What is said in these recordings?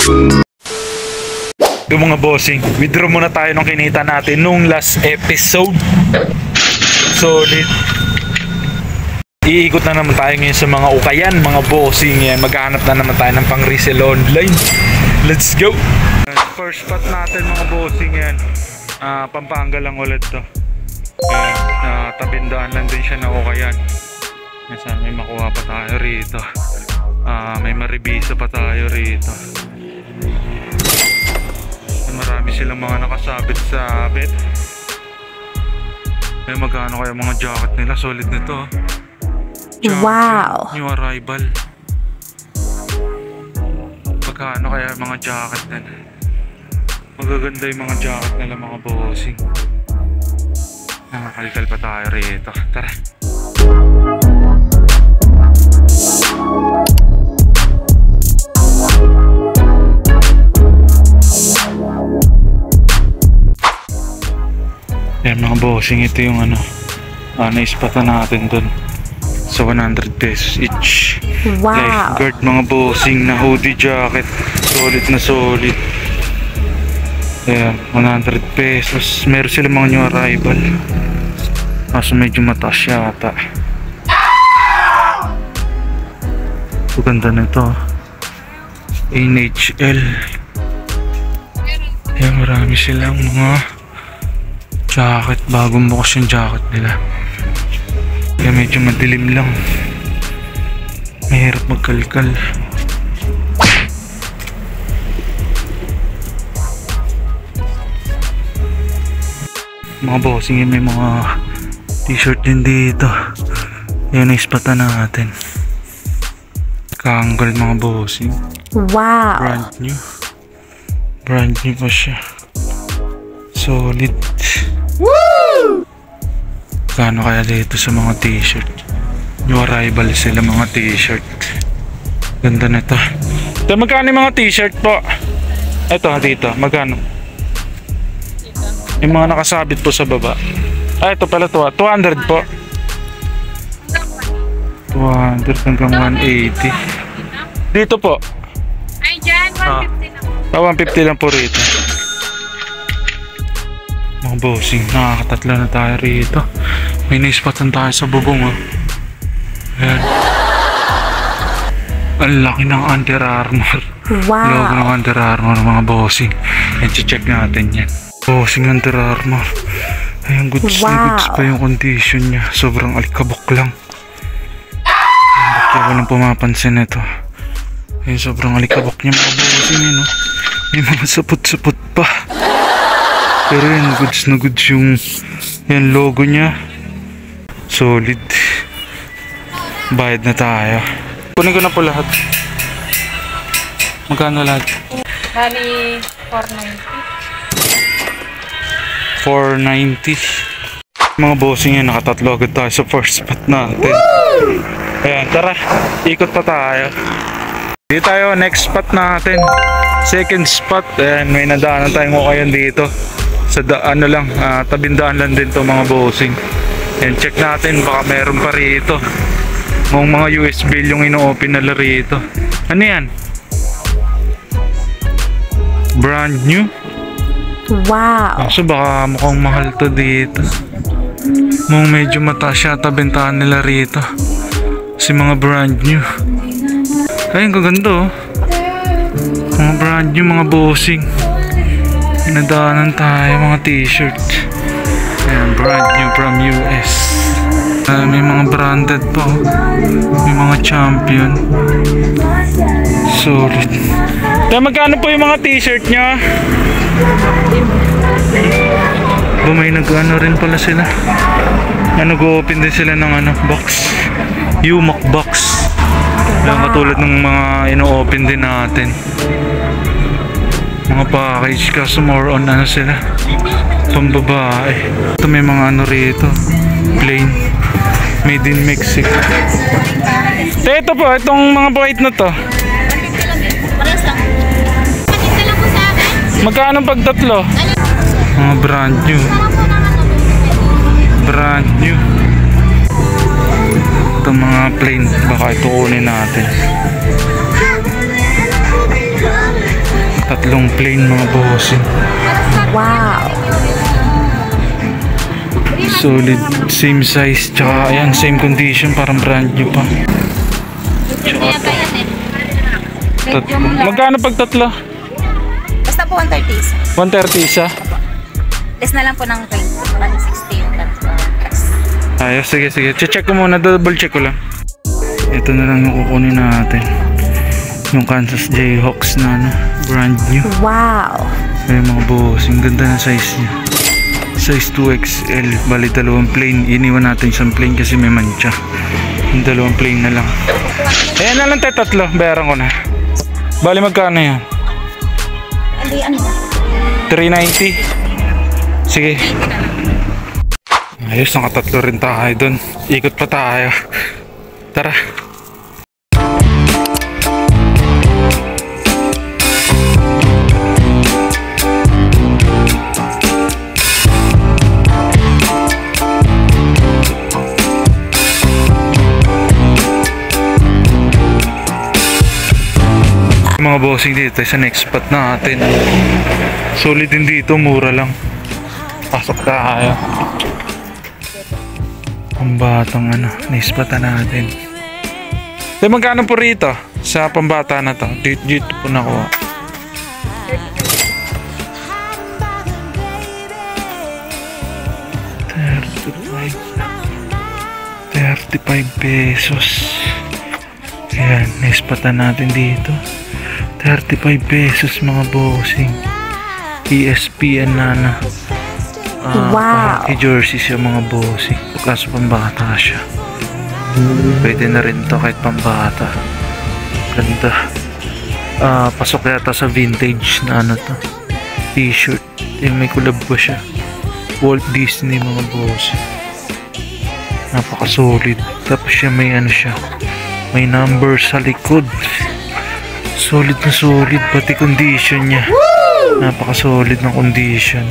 Yung mga bossing, withdraw muna tayo ng kinita natin nung last episode. Solid. Iikot na naman tayo ngayon sa mga ukayan, mga bossing yan. Maghahanap na naman tayo ng pang resell online. Let's go! First spot natin mga bossing yan, Pampanga lang ulit to. Tabindaan lang din siya na ukayan. Sana may makuha pa tayo rito. May maribisa pa tayo rito. Marami silang mga nakasabit sa bed. May magkano kaya mga jacket nila? Solid nito. Wow! New arrival. Magkano kaya mga jacket nila? Magaganda yung mga jacket nila mga bossing. Nakakalkal pa tayo rito. Tara! Yan mga bossing, ito yung naispatan natin dun sa 100 pesos each. Wow! Lifeguard mga bossing na hoodie jacket, solid na solid. Ayan, 100 pesos. Meron sila mga new arrival, kaso medyo mataas yata. Ganda na ito, NHL. Ayan, marami silang mga jacket, bagong bukas yung jacket nila. Kaya medyo madilim lang, mahirap magkalkal. Mga bossing, may mga t-shirt din dito. Yan ang ispatan natin. Kangal mga bossing. Wow! Brand new pa siya. Solid. Woo! Kano kaya dito sa mga t-shirt? New arrival sila mga t-shirt. Ganda na ito. Ito, magkano yung mga t-shirt po? Ito dito, magkano? Yung mga nakasabit po sa baba. Ito pala to, 200 po. 200 hanggang 180. Dito po. Ay, dyan, 150 lang. 150 lang po rito. Mga bossing, nakakatatlo na tayo rito. May naispatan tayo sa bubong. Ayan. Ang laki ng Under Armour. Wow! Logo ng Under Armour mga bossing. Ayan, check natin yan. Bossing Under Armour. Ayan, goods na goods pa yung condition niya. Sobrang alikabok lang. Kaya walang pumapansin ito. Ayan, sobrang alikabok niya mga bossing yun, no? May mga sapot-sapot pa. Pero yan, goods na goods yung yan logo niya. Solid. Bayad na tayo. Kunin ko na po lahat. Magkano lahat? Bali, 490. 490. Mga bossing yan, nakatatlo agad tayo sa first spot natin. Ayan, tara, ikot pa tayo. Dito tayo, next spot natin. Second spot. Ayan, may nadaanan tayong ukayan dito. Sa tabindaan lang din to mga bossing. Ayan, check natin, baka meron pa rito. Mga USB yung ino-open nila rito. Ano yan? Brand new? Wow! So baka mukhang mahal to dito. Medyo mataas yata bentahan nila rito. Kasi mga brand new. Ayun, kaganda oh. Mga brand new mga bossing. Pinadaanan tayo mga t-shirt. Ayan, brand new from US. May mga branded pa oh. May mga champion. Solid. Kaya magkano po yung mga t-shirt nya? May nag-ano rin pala sila. Nag-open din sila ng box. Yumak box. Lang katulad ng mga ino-open din natin. Mga package, kaso more on sila, pambabae. Ito may mga rito, plain, made in Mexico. Ito po, itong mga white na to. Magkano pag tatlo? Mga brand new. Brand new. Ito mga plain, baka ito kunin natin. Tatlong plain mga bossing. Wow. Solid, same size, tsaka ayan, same condition, parang brand new pa. Tsaka tatlo. Magkano pag tatlo? Basta po 130 isa. 130 isa? Less na lang po ng 20. 160 yung tatlo. Ayos, sige. Check ko muna, double check ko lang. Ito na lang yung kukunin natin. Yung Kansas Jayhawks na ano, brand new. Wow. Ay mga boss, ang ganda ng size niya. Size 2XL, bali dalawang plain. Iniwan natin isang plain kasi may mancha. Yung dalawang plain na lang. Ayan na lang tayo, tatlo. Bayaran ko na. Bali magkano yan? Hindi, ano ba? 390. Sige. Ayos, nakatatlo rin tayo dun. Ikot pa tayo. Tara. Mga bossing dito sa next spot natin. Solid din dito, mura lang. Pasok tayo. Pambatang ano, naispatan natin. So, magkano po rito sa pambata na to? Dito po nakuha. ₱35. Ayan, naispatan natin dito. ₱35 mga bossing. ESPN na Wow. jersey siya mga bossing. Kaso pambata siya. Pwede na rin to kahit pambata. Ganda. Pasok yata sa vintage na ano to, t-shirt. Yung may kulab pa siya. Walt Disney mga bossing. Napaka-solid. Tapos siya may ano siya, may number sa likod. Solid na solid, pati condition niya. Napaka-solid ng condition.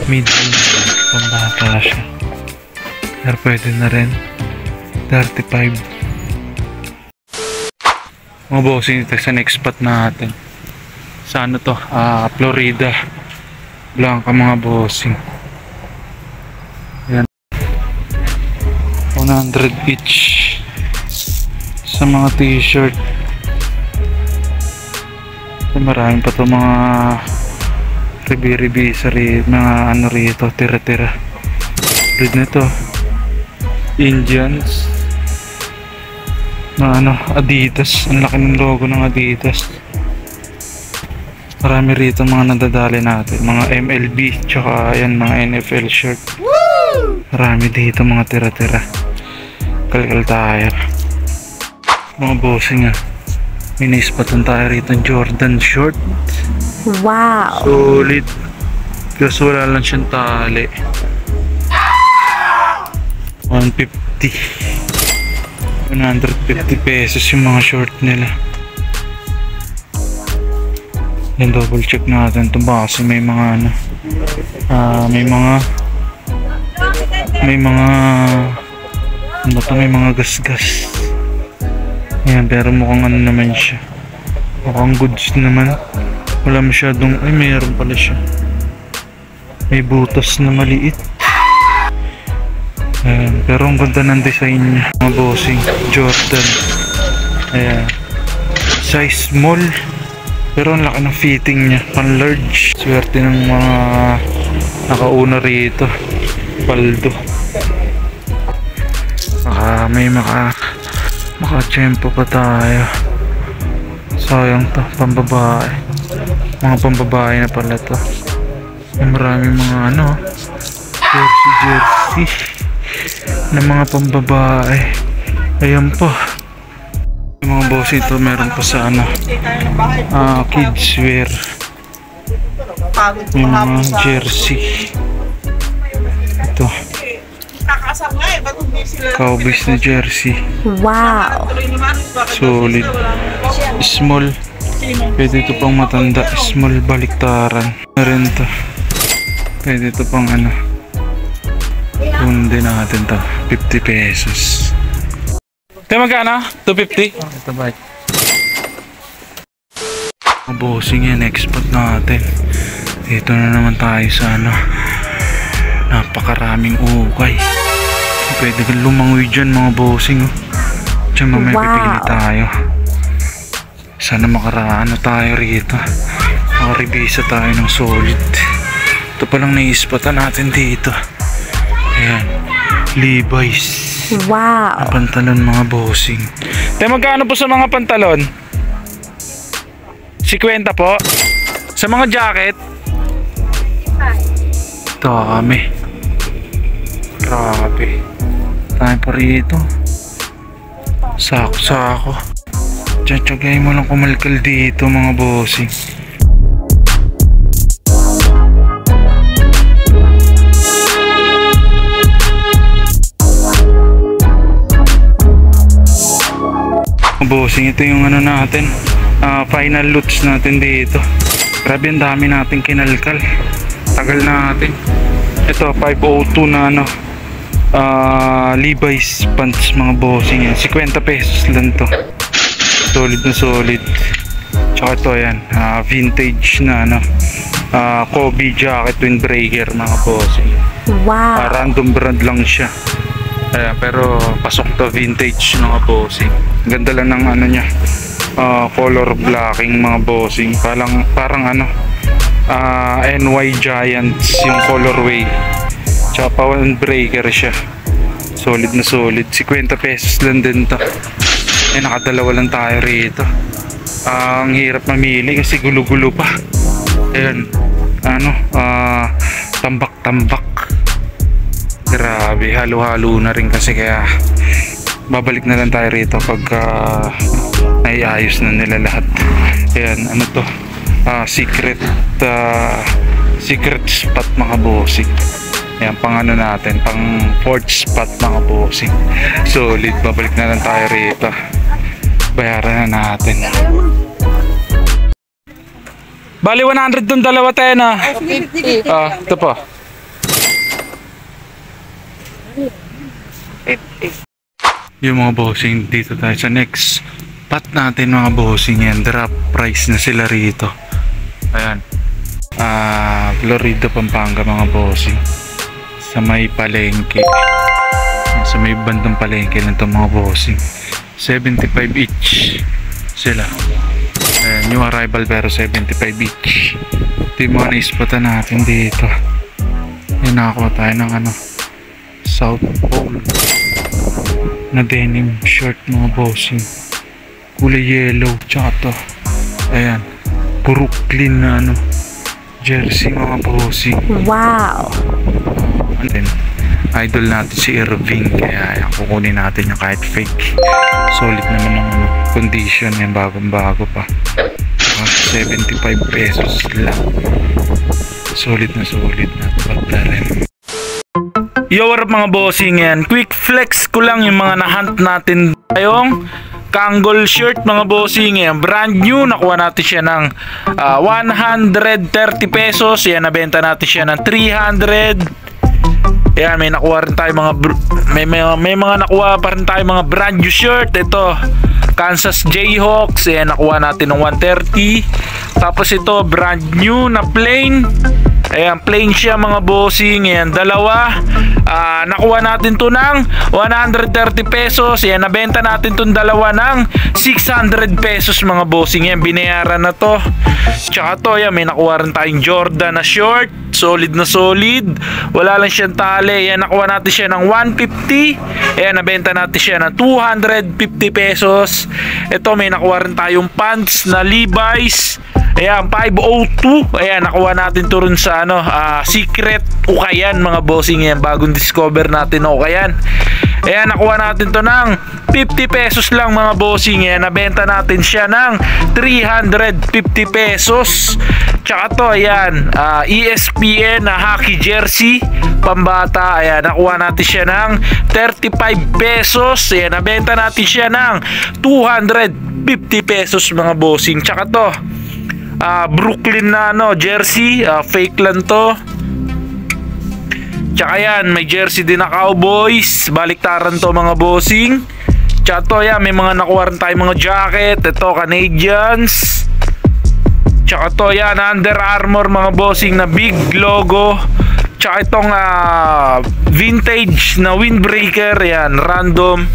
Medium, pambata siya. Pero pwede na rin. 35. Mga bossing, ito sa next spot natin. Sa ano to? Florida Blanca mga bossing. Yan. 100 each sa mga t-shirt. Marami pa to mga ribi-ribi sa mga ano rito, tira-tira. Red na to, Indians, mga ano, Adidas. Ang laki ng logo ng Adidas. Marami rito mga nadadali natin, mga MLB, tsaka yan mga NFL shirt. Marami dito mga tira-tira. Kalkal tayo mga bossing. May naispatan tayo rito ng Jordan short. Wow. Solid. Kasi wala lang siyang tali. 150 pesos yung mga short nila. Yan, double check natin ito ba kasi may mga ano, may mga gas-gas. Ayan, pero mukhang ano naman siya, mukhang goods naman. Wala masyadong, ay mayroon pala siya, may butas na maliit. Ayan, pero ang ganda ng design niya mga bossing. Jordan. Ayan, size small pero ang laki ng fitting niya, pan large. Swerte ng mga nakauna rito, paldo. May maka-tsempo pa tayo. Sayang to, pambabae. Mga pambabae na pala to. May maraming mga ano, jersey na mga pambabae. Ayan pa. Yung mga boss ito meron pa sa ano, kids wear. May mga jersey. Ito, Cowboys na jersey. Wow. Solid. Small. Pwede ito pang matanda. Small baliktaran. Meron to. Pwede ito pang ano. Kundi natin to. 50 pesos. Ito magkano? 250? Ito ba? Mga bossing yan, export natin. Dito na naman tayo sa ano, napakaraming ukay. Pwede kang lumangoy dyan mga bossing. Diyan mamaya pipili tayo. Sana makaraano tayo rito. Makaribisa tayo ng solid. Ito palang naiispatan natin dito. Ayan, Levi's. Wow. Pantalon mga bossing. Tayo magkano po sa mga pantalon? 50 po. Sa mga jacket? Dami. Grabe. Tayo pa rito. Sako-sako. Tsatsagay mo lang kumalkal dito mga bossing. Bossing, ito yung ano natin, final loots natin dito. Grabe, ang dami natin kinalkal. Tagal natin. Ito 502 na ano, Levi's pants mga bossing yan. 50 pesos lang to. Solid na solid. Tsaka ito yan, vintage na ano, Kobe jacket windbreaker mga bossing. Wow. Random brand lang siya. Pero pasok to, vintage mga bossing. Ganda lang ng ano niya, color blocking mga bossing. Parang ano, NY Giants yung colorway. Tsaka windbreaker siya. Solid na solid. 50 pesos lang din to. Nakadalawa lang tayo rito. Ang hirap mamili kasi gulo-gulo pa. Ayan, ano, tambak-tambak. Grabe, halo-halo na rin kasi, kaya babalik na lang tayo rito pag naiayos na nila lahat. Ayan, ano to, secret spot mga bossing. Ayan, pang ano natin, pang fourth spot mga bossing. Solid, babalik na lang tayo rito. Bayaran na natin. Bali 100 dun, dalawa tayo na. Ito pa. Yung mga bossing, dito tayo sa next spot natin mga bossing. Yan, drop price na sila rito. Ayan, Florida, Pampanga mga bossing. Sa may palengke, sa may bandang palengke lang ito mga bossing. 75 each sila. Ayan, new arrival pero 75 each. Ito yung mga naispatan natin dito. Yan, nakakuha tayo ng ano, South Pole na denim shirt mga bossing, kulay yellow. Tsaka to, ayan, Brooklyn na ano, jersey mga bossing. Wow. Idol natin si Irving, kaya ayan, kukunin natin yung kahit fake. Solid naman ang condition yan, bagong bago pa. 75 pesos lang. Solid na pagda rin. Yo, what up mga bossing yan? Quick flex ko lang yung mga nahunt natin tayong Kangol shirt mga bossing yan. Brand new, nakuha natin siya ng 130 pesos. Yan, nabenta natin siya ng 300. Yan, may nakuha rin tayo mga may mga nakuha pa rin tayo mga brand new shirt. Ito, Kansas Jayhawks. Yan, nakuha natin ng 130. Tapos ito, brand new na plain. Ayan, plain siya mga bossing. Ayan, dalawa. Nakuha natin to ng 130 pesos. Ayan, nabenta natin tong dalawa ng 600 pesos mga bossing. Ayan, binayaran na to. Tsaka to, ayan, may nakuha rin tayong Jordan na short. Solid na solid. Wala lang siyang tali. Ayan, nakuha natin siya ng 150. Ayan, nabenta natin siya ng 250 pesos. Ito, may nakuha rin tayong pants na Levi's. Ayan, 502. Ayan, nakuha natin to rin sa ano, secret ukayan mga bossing. Yan, bagong discover natin na ukayan. Ayan, nakuha natin to ng 50 pesos lang mga bossing. Ayan, nabenta natin siya ng 350 pesos. Tsaka to, ayan, ESPN na hockey jersey pambata. Ayan, nakuha natin siya ng 35 pesos. Ayan, nabenta natin siya ng 250 pesos mga bossing. Tsaka to, Brooklyn na ano, jersey, fake lang to. Tsaka yan, may jersey din na Cowboys, baliktaran to mga bossing. Tsaka to, yan, may mga nakuha rin tayo mga jacket. Ito, Canadians. Tsaka to, yan, Under Armour mga bossing na big logo. Tsaka itong vintage na windbreaker, yan, random.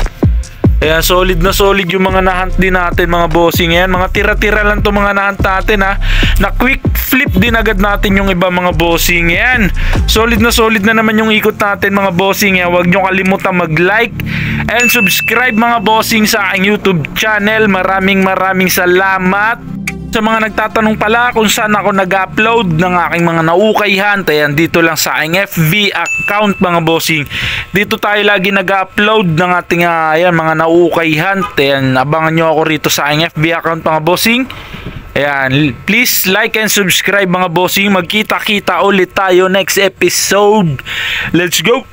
Ayan, solid na solid yung mga nahunt din natin mga bossing. Ayan, mga tira-tira lang to mga nahunt natin ha. Na quick flip din agad natin yung iba mga bossing. Ayan, solid na naman yung ikot natin mga bossing. Ayan, huwag nyo kalimutan mag-like and subscribe mga bossing sa aking YouTube channel. Maraming salamat. Sa mga nagtatanong pala kung saan ako nag-upload ng aking mga naukay hunt, ayan, dito lang sa aking FB account mga bossing. Dito tayo lagi nag-upload ng ating ayan, mga naukay hunt. Ayan, abangan nyo ako rito sa aking FB account mga bossing. Ayan, please like and subscribe mga bossing. Magkita-kita ulit tayo next episode. Let's go!